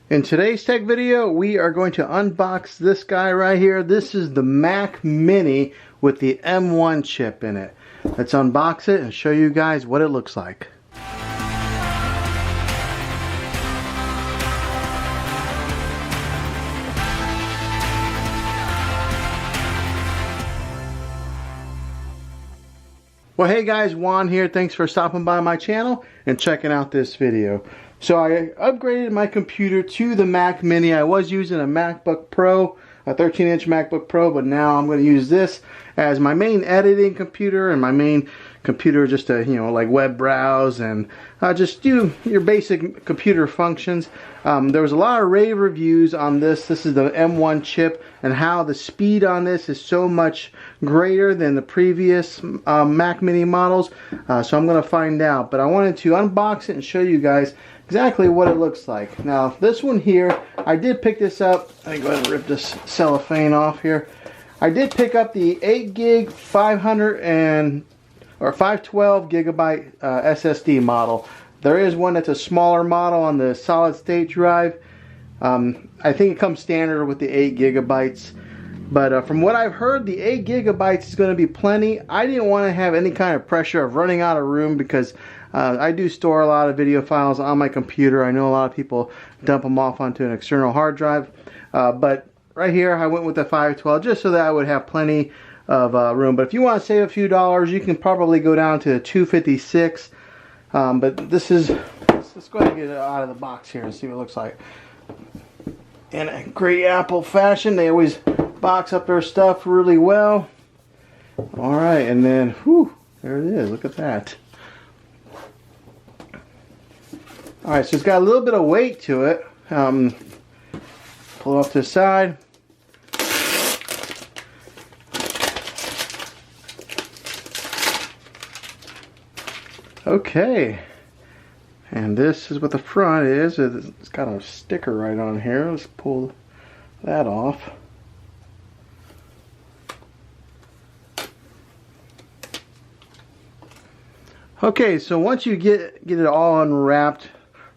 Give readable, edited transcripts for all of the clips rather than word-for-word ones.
In today's tech video, we are going to unbox this guy right here. This is the Mac Mini with the M1 chip in it. Let's unbox it and show you guys what it looks like. Well, hey guys, Juan here. Thanks for stopping by my channel and checking out this video. So I upgraded my computer to the Mac Mini. I was using a MacBook Pro, a 13-inch MacBook Pro, but now I'm going to use this as my main editing computer and my main computer just to, like web browse and just do your basic computer functions. There was a lot of rave reviews on this. This is the M1 chip and how the speed on this is so much greater than the previous Mac Mini models. So I'm going to find out. But I wanted to unbox it and show you guys exactly what it looks like. Now this one here, I did pick this up. Let me go ahead and rip this cellophane off here. I did pick up the 8 gig 512 gigabyte SSD model. There is one that's a smaller model on the solid state drive. I think it comes standard with the 8 gigabytes. But from what I've heard, the 8 gigabytes is going to be plenty. I didn't want to have any kind of pressure of running out of room because I do store a lot of video files on my computer. I know a lot of people dump them off onto an external hard drive. But right here I went with the 512 just so that I would have plenty of room. But if you want to save a few dollars, you can probably go down to 256. But this is, let's go ahead and get it out of the box here and see what it looks like. In a great Apple fashion, they always box up their stuff really well. Alright, and then, whew, there it is. Look at that. Alright, so it's got a little bit of weight to it. Pull it off to the side. Okay, and this is what the front is. It's got a sticker right on here. Let's pull that off. Okay, so once you get it all unwrapped,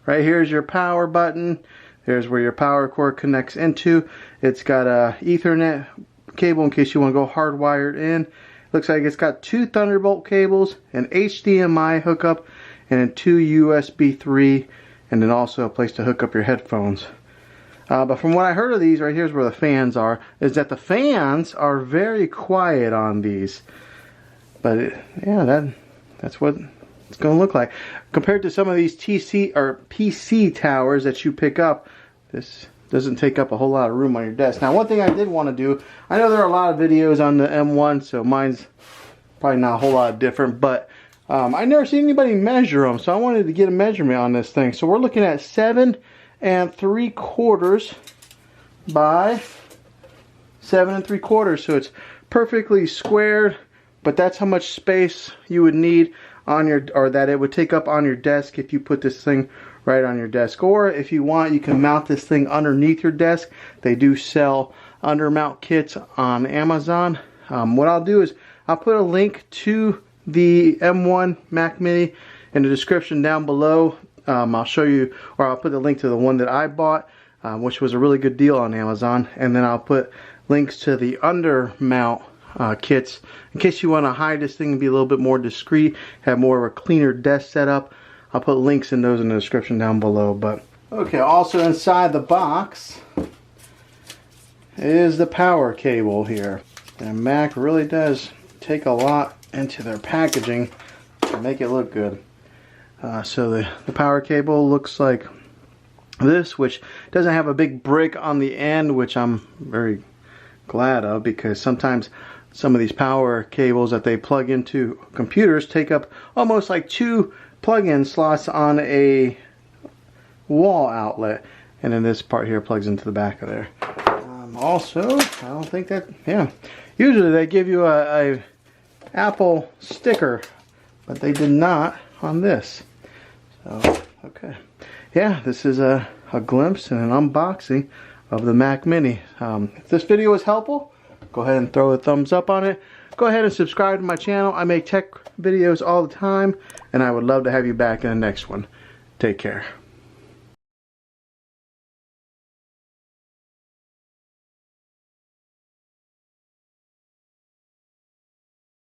right here's your power button. There's where your power cord connects into. It's got a Ethernet cable in case you want to go hardwired in. Looks like it's got 2 Thunderbolt cables, an HDMI hookup, and 2 USB 3, and then also a place to hook up your headphones. But from what I heard of these, right here's where the fans are, is that the fans are very quiet on these. But yeah, that's what it's going to look like. Compared to some of these PC towers that you pick up, this doesn't take up a whole lot of room on your desk. Now, one thing I did want to do, I know there are a lot of videos on the M1, so mine's probably not a whole lot different, but I never seen anybody measure them, so I wanted to get a measurement on this thing. So we're looking at 7 3/4 by 7 3/4, so it's perfectly squared, but that's how much space you would need on your, or that it would take up on your desk if you put this thing right on your desk. Or if you want, you can mount this thing underneath your desk. They do sell undermount kits on Amazon. What I'll do is I'll put a link to the M1 Mac Mini in the description down below. I'll show you, or I'll put the link to the one that I bought, which was a really good deal on Amazon, and then I'll put links to the undermount kits in case you want to hide this thing and be a little bit more discreet, have more of a cleaner desk setup. I'll put links in those in the description down below. But okay, also inside the box is the power cable here. And Mac really does take a lot into their packaging to make it look good. So the power cable looks like this, which doesn't have a big brick on the end, which I'm very glad of, because sometimes some of these power cables that they plug into computers take up almost like 2 plug-in slots on a wall outlet, and then this part here plugs into the back of there. Also, I don't think that, yeah, usually they give you a Apple sticker, but they did not on this. So okay, yeah, this is a glimpse and an unboxing of the Mac Mini. If this video was helpful, go ahead and throw a thumbs up on it. Go ahead and subscribe to my channel. I make tech videos all the time, and I would love to have you back in the next one. Take care.